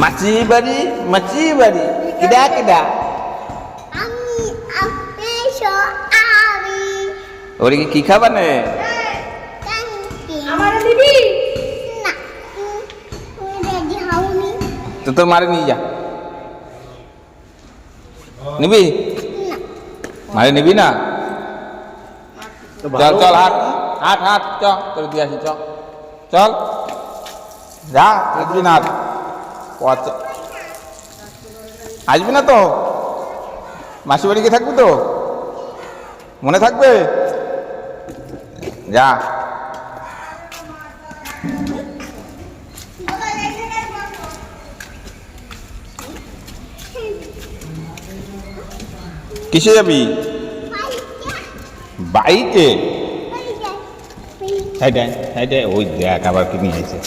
মাছির বাড়ি কিডা কিডা ওরে কি খাবা নে তো তোর মারে নিয়ে যা নিবি মারে নিবি না চল চল হাট হাট হাট চ তোর দিয়ে আসি চ চল যা আসবি না আসবি না তো মাসি বাড়ি গিয়ে থাকবি তো মনে থাকবে যা কিসে যাবি বাইকে ওই দেখ আবার কি নিয়ে আছে